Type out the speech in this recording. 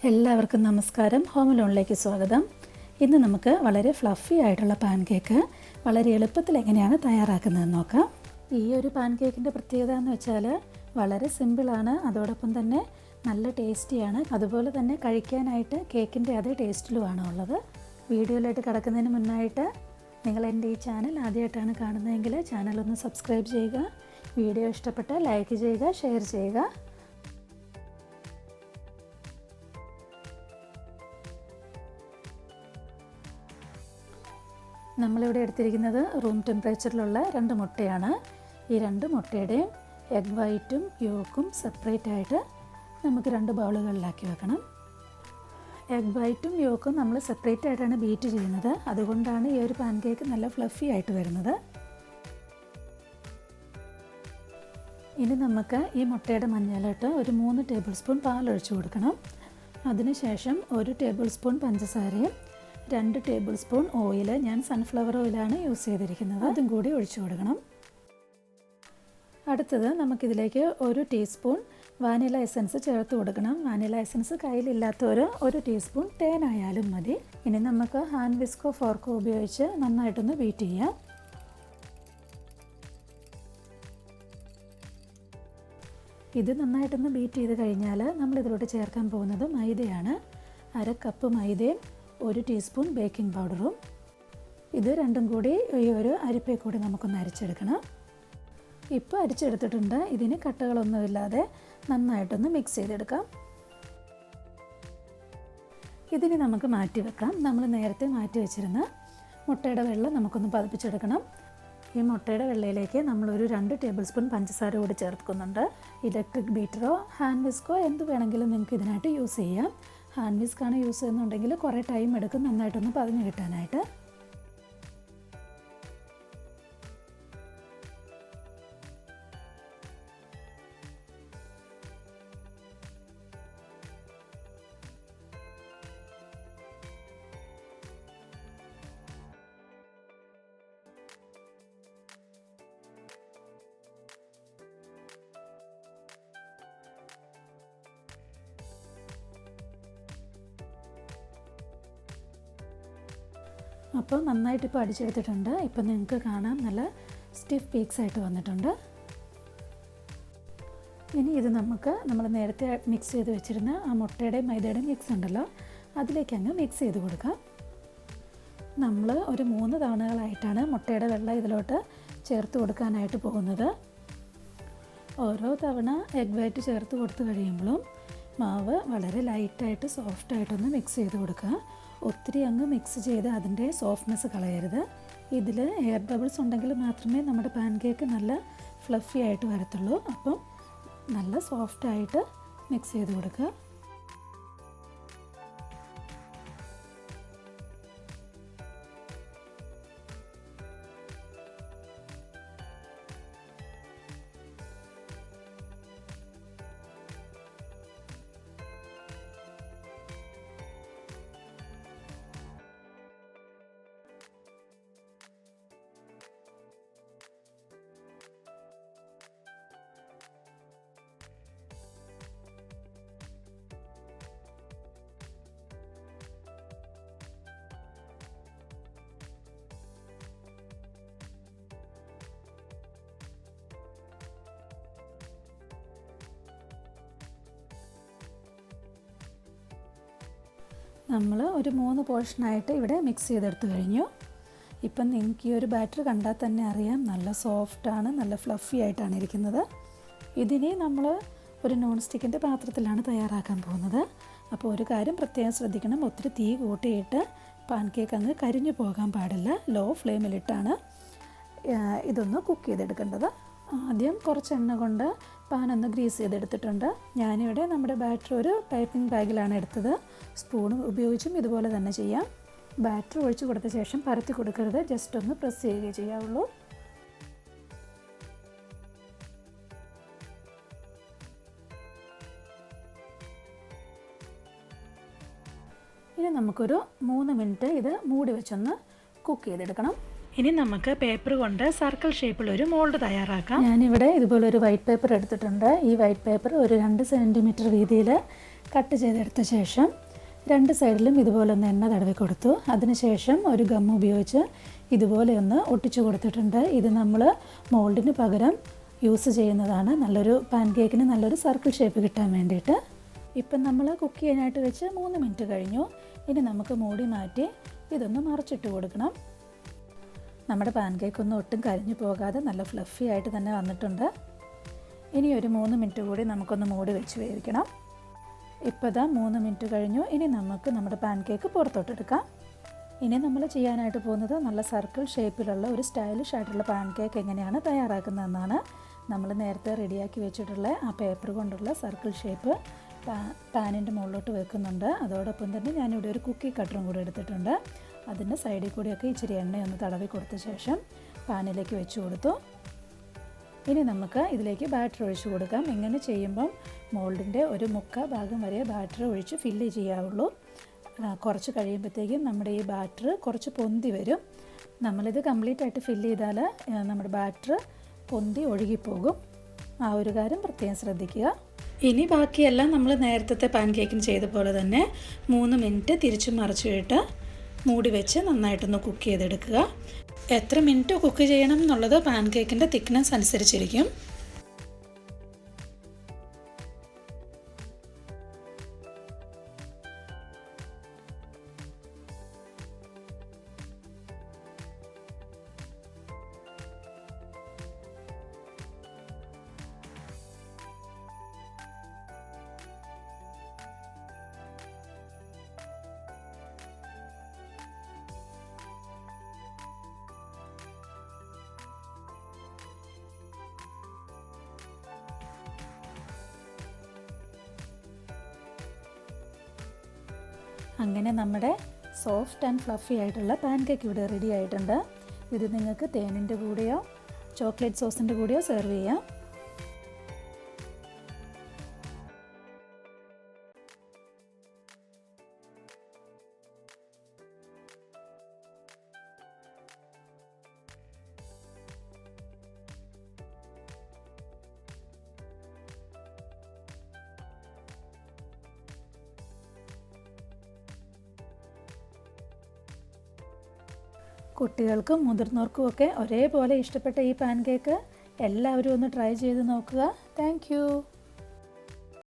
എല്ലാവർക്കും നമസ്കാരം. ഹോം ലോണിലേക്ക് സ്വാഗതം. ഇന്ന് നമുക്ക് വളരെ ഫ്ലഫി ആയിട്ടുള്ള പാൻ കേക്ക് വളരെ എളുപ്പത്തിൽ എങ്ങനെയാണ് തയ്യാറാക്കുന്നതെന്ന് നോക്കാം. ഈ ഒരു പാൻ കേക്കിൻ്റെ പ്രത്യേകത എന്ന് വെച്ചാൽ വളരെ സിമ്പിളാണ്, അതോടൊപ്പം തന്നെ നല്ല ടേസ്റ്റിയാണ്. അതുപോലെ തന്നെ കഴിക്കാനായിട്ട് കേക്കിൻ്റെ അതേ ടേസ്റ്റിലുമാണ് ഉള്ളത്. വീഡിയോയിലായിട്ട് കിടക്കുന്നതിന് മുന്നായിട്ട് നിങ്ങൾ എൻ്റെ ഈ ചാനൽ ആദ്യമായിട്ടാണ് കാണുന്നതെങ്കിൽ ചാനലൊന്ന് സബ്സ്ക്രൈബ് ചെയ്യുക. വീഡിയോ ഇഷ്ടപ്പെട്ടാൽ ലൈക്ക് ചെയ്യുക, ഷെയർ ചെയ്യുക. നമ്മളിവിടെ എടുത്തിരിക്കുന്നത് റൂം ടെമ്പറേച്ചറിലുള്ള 2 മുട്ടയാണ്. ഈ 2 മുട്ടയുടെയും എഗ് വൈറ്റും യോക്കും സെപ്പറേറ്റ് ആയിട്ട് നമുക്ക് 2 ബൗളുകളിലാക്കി വെക്കണം. എഗ് വൈറ്റും യോക്കും നമ്മൾ സെപ്പറേറ്റ് ആയിട്ടാണ് ബീറ്റ് ചെയ്യുന്നത്. അതുകൊണ്ടാണ് ഈ ഒരു പാൻ കേക്ക് നല്ല ഫ്ലഫി ആയിട്ട് വരുന്നത്. ഇനി നമുക്ക് ഈ മുട്ടയുടെ മഞ്ഞളിട്ട് ഒരു 3 ടേബിൾ സ്പൂൺ പാലൊഴിച്ച് കൊടുക്കണം. അതിനുശേഷം 1 ടേബിൾ സ്പൂൺ പഞ്ചസാരയും 2 ടേബിൾ സ്പൂൺ ഓയിൽ, ഞാൻ സൺഫ്ലവർ ഓയിലാണ് യൂസ് ചെയ്തിരിക്കുന്നത്, അതും കൂടി ഒഴിച്ചു കൊടുക്കണം. അടുത്തത് നമുക്കിതിലേക്ക് 1 ടീസ്പൂൺ വാനില എസൻസ് ചേർത്ത് കൊടുക്കണം. വാനില എസൻസ് കയ്യിലില്ലാത്തവർ 1 ടീസ്പൂൺ തേനായാലും മതി. ഇനി നമുക്ക് ഹാൻഡ് വിസ്കോ ഫോർക്കോ ഉപയോഗിച്ച് നന്നായിട്ടൊന്ന് ബീറ്റ് ചെയ്യാം. ഇത് നന്നായിട്ടൊന്ന് ബീറ്റ് ചെയ്ത് കഴിഞ്ഞാൽ നമ്മളിതിലോട്ട് ചേർക്കാൻ പോകുന്നത് മൈദയാണ്. 1/2 കപ്പ് മൈദയും 1 ടീസ്പൂൺ ബേക്കിംഗ് പൗഡറും. ഇത് രണ്ടും കൂടി ഈ ഒരു അരിപ്പയിൽ കൂടി നമുക്കൊന്ന് അരിച്ചെടുക്കണം. ഇപ്പോൾ അരിച്ചെടുത്തിട്ടുണ്ട്. ഇതിന് കട്ടകളൊന്നുമില്ലാതെ നന്നായിട്ടൊന്ന് മിക്സ് ചെയ്തെടുക്കാം. ഇതിന് നമുക്ക് മാറ്റി വെക്കാം. നമ്മൾ നേരത്തെ മാറ്റി വെച്ചിരുന്ന മുട്ടയുടെ വെള്ളം നമുക്കൊന്ന് പതിപ്പിച്ചെടുക്കണം. ഈ മുട്ടയുടെ വെള്ളയിലേക്ക് നമ്മളൊരു 2 ടേബിൾ സ്പൂൺ പഞ്ചസാര കൂടി ചേർക്കുന്നുണ്ട്. ഇലക്ട്രിക് ബീറ്ററോ ഹാൻഡ് വിസ്കോ എന്ത് വേണമെങ്കിലും നിങ്ങൾക്ക് ഇതിനായിട്ട് യൂസ് ചെയ്യാം. ഹാൻഡ് വിസ്കാണ് യൂസ് ചെയ്യുന്നുണ്ടെങ്കിൽ കുറേ ടൈം എടുക്കും നന്നായിട്ടൊന്ന് പതിഞ്ഞ് കിട്ടാനായിട്ട്. അപ്പോൾ നന്നായിട്ട് ഇപ്പോൾ അടിച്ചെടുത്തിട്ടുണ്ട്. ഇപ്പോൾ നിങ്ങൾക്ക് കാണാം നല്ല സ്റ്റിഫ് പീക്സ് ആയിട്ട് വന്നിട്ടുണ്ട്. ഇനി ഇത് നമ്മൾ നേരത്തെ മിക്സ് ചെയ്ത് വെച്ചിരുന്ന ആ മുട്ടയുടെയും മൈദയുടെയും മിക്സ് ഉണ്ടല്ലോ, അതിലേക്ക് അങ്ങ് മിക്സ് ചെയ്ത് കൊടുക്കാം. നമ്മൾ ഒരു 3 തവണകളായിട്ടാണ് മുട്ടയുടെ വെള്ളം ഇതിലോട്ട് ചേർത്ത് കൊടുക്കാനായിട്ട് പോകുന്നത്. ഓരോ തവണ എഗ് വൈറ്റ് ചേർത്ത് കൊടുത്തു കഴിയുമ്പോഴും മാവ് വളരെ ലൈറ്റായിട്ട് സോഫ്റ്റായിട്ടൊന്ന് മിക്സ് ചെയ്ത് കൊടുക്കുക. ഒത്തിരി അങ്ങ് മിക്സ് ചെയ്ത് അതിൻ്റെ സോഫ്റ്റ്നെസ് കളയരുത്. ഇതിൽ എയർ ബബിൾസ് ഉണ്ടെങ്കിൽ മാത്രമേ നമ്മുടെ പാൻ കേക്ക് നല്ല ഫ്ലഫി ആയിട്ട് വരത്തുള്ളൂ. അപ്പം നല്ല സോഫ്റ്റായിട്ട് മിക്സ് ചെയ്ത് കൊടുക്കുക. നമ്മൾ ഒരു 3 പോർഷനായിട്ട് ഇവിടെ മിക്സ് ചെയ്തെടുത്ത് കഴിഞ്ഞു. ഇപ്പം നിങ്ങൾക്ക് ഈ ഒരു ബാറ്റർ കണ്ടാൽ തന്നെ അറിയാം നല്ല സോഫ്റ്റാണ്, നല്ല ഫ്ലഫി ആയിട്ടാണ് ഇരിക്കുന്നത്. ഇതിനെ നമ്മൾ ഒരു നോൺ സ്റ്റിക്കിൻ്റെ പാത്രത്തിലാണ് തയ്യാറാക്കാൻ പോകുന്നത്. അപ്പോൾ ഒരു കാര്യം പ്രത്യേകം ശ്രദ്ധിക്കണം, ഒത്തിരി തീ കൂട്ടിയിട്ട് പാൻ കേക്ക് അങ്ങ് കരിഞ്ഞു പോകാൻ പാടില്ല. ലോ ഫ്ലെയിമിലിട്ടാണ് ഇതൊന്ന് കുക്ക് ചെയ്തെടുക്കേണ്ടത്. ആദ്യം കുറച്ച് എണ്ണ കൊണ്ട് പാനൊന്ന് ഗ്രീസ് ചെയ്തെടുത്തിട്ടുണ്ട്. ഞാനിവിടെ നമ്മുടെ ബാറ്റർ ഒരു പൈപ്പിംഗ് ബാഗിലാണ് എടുത്തത്. സ്പൂൺ ഉപയോഗിച്ചും ഇതുപോലെ തന്നെ ചെയ്യാം. ബാറ്റർ ഒഴിച്ച് കൊടുത്ത ശേഷം പരത്തി കൊടുക്കരുത്, ജസ്റ്റ് ഒന്ന് പ്രസ് ചെയ്യുകയേ ചെയ്യാവുള്ളൂ. ഇനി നമുക്കൊരു 3 മിനിറ്റ് ഇത് മൂടി വെച്ചൊന്ന് കുക്ക് ചെയ്തെടുക്കണം. ഇനി നമുക്ക് പേപ്പർ കൊണ്ട് സർക്കിൾ ഷേപ്പിൽ ഒരു മോൾഡ് തയ്യാറാക്കാം. ഞാനിവിടെ ഇതുപോലെ ഒരു വൈറ്റ് പേപ്പർ എടുത്തിട്ടുണ്ട്. ഈ വൈറ്റ് പേപ്പർ ഒരു 2 സെൻറ്റിമീറ്റർ വീതിയിൽ കട്ട് ചെയ്തെടുത്ത ശേഷം 2 സൈഡിലും ഇതുപോലെ ഒന്ന് എണ്ണ തടവി കൊടുത്തു. അതിനുശേഷം ഒരു ഗം ഉപയോഗിച്ച് ഇതുപോലെ ഒന്ന് ഒട്ടിച്ചു കൊടുത്തിട്ടുണ്ട്. ഇത് നമ്മൾ മോൾഡിന് പകരം യൂസ് ചെയ്യുന്നതാണ്, നല്ലൊരു പാൻ കേക്കിന് നല്ലൊരു സർക്കിൾ ഷേപ്പ് കിട്ടാൻ വേണ്ടിയിട്ട്. ഇപ്പം നമ്മൾ കുക്ക് ചെയ്യാനായിട്ട് വെച്ച് 3 മിനിറ്റ് കഴിഞ്ഞു. ഇനി നമുക്ക് മൂടി മാറ്റി ഇതൊന്ന് മറിച്ചിട്ട് കൊടുക്കണം. നമ്മുടെ പാൻ കേക്കൊന്നും ഒട്ടും കരിഞ്ഞു പോകാതെ നല്ല ഫ്ലഫി ആയിട്ട് തന്നെ വന്നിട്ടുണ്ട്. ഇനി ഒരു 3 മിനിറ്റ് കൂടി നമുക്കൊന്ന് മൂടി വെച്ച് വേവിക്കണം. ഇപ്പോൾ ഇതാ 3 മിനിറ്റ് കഴിഞ്ഞു. ഇനി നമുക്ക് നമ്മുടെ പാൻ കേക്ക് പുറത്തോട്ടെടുക്കാം. ഇനി നമ്മൾ ചെയ്യാനായിട്ട് പോകുന്നത് നല്ല സർക്കിൾ ഷേപ്പിലുള്ള ഒരു സ്റ്റൈലിഷ് ആയിട്ടുള്ള പാൻ കേക്ക് എങ്ങനെയാണ് തയ്യാറാക്കുന്നതെന്നാണ്. നമ്മൾ നേരത്തെ റെഡിയാക്കി വെച്ചിട്ടുള്ള ആ പേപ്പർ കൊണ്ടുള്ള സർക്കിൾ ഷേപ്പ് പാനിൻ്റെ മുകളിലോട്ട് വെക്കുന്നുണ്ട്. അതോടൊപ്പം തന്നെ ഞാനിവിടെ ഒരു കുക്കി കട്ടറും കൂടി എടുത്തിട്ടുണ്ട്. അതിൻ്റെ സൈഡിൽ കൂടിയൊക്കെ ഇച്ചിരി എണ്ണയൊന്ന് തടവി കൊടുത്ത ശേഷം പാനിലേക്ക് വെച്ച് കൊടുത്തു. ഇനി നമുക്ക് ഇതിലേക്ക് ബാറ്റർ ഒഴിച്ച് കൊടുക്കാം. ഇങ്ങനെ ചെയ്യുമ്പം മോൾഡിൻ്റെ ഒരു 1/4 ഭാഗം വരെ ബാറ്റർ ഒഴിച്ച് ഫില്ല് ചെയ്യാവുള്ളൂ. കുറച്ച് കഴിയുമ്പോഴത്തേക്കും നമ്മുടെ ഈ ബാറ്റർ കുറച്ച് പൊന്തി വരും. നമ്മളിത് കംപ്ലീറ്റ് ആയിട്ട് ഫില്ല് ചെയ്താൽ നമ്മുടെ ബാറ്റർ പൊന്തി ഒഴുകിപ്പോകും. ആ ഒരു കാര്യം പ്രത്യേകം ശ്രദ്ധിക്കുക. ഇനി ബാക്കിയെല്ലാം നമ്മൾ നേരത്തെ പാൻ കേക്കിന് ചെയ്ത പോലെ തന്നെ 3 മിനിറ്റ് തിരിച്ചും മറിച്ചിട്ട് മൂടി വെച്ച് നന്നായിട്ടൊന്ന് കുക്ക് ചെയ്തെടുക്കുക. എത്ര മിനിറ്റ് കുക്ക് ചെയ്യണം എന്നുള്ളത് പാൻ കേക്കിൻ്റെ തിക്നെസ് അനുസരിച്ചിരിക്കും. അങ്ങനെ നമ്മുടെ സോഫ്റ്റ് ആൻഡ് ഫ്ലഫി ആയിട്ടുള്ള പാൻ കേക്ക് ഇവിടെ റെഡി ആയിട്ടുണ്ട്. ഇത് നിങ്ങൾക്ക് തേനിൻ്റെ കൂടെയോ ചോക്ലേറ്റ് സോസിൻ്റെ കൂടെയോ സെർവ് ചെയ്യാം. കുട്ടികൾക്കും മുതിർന്നവർക്കും ഒക്കെ ഒരേപോലെ ഇഷ്ടപ്പെട്ട ഈ പാൻ കേക്ക് എല്ലാവരും ഒന്ന് ട്രൈ ചെയ്ത് നോക്കുക. Thank you.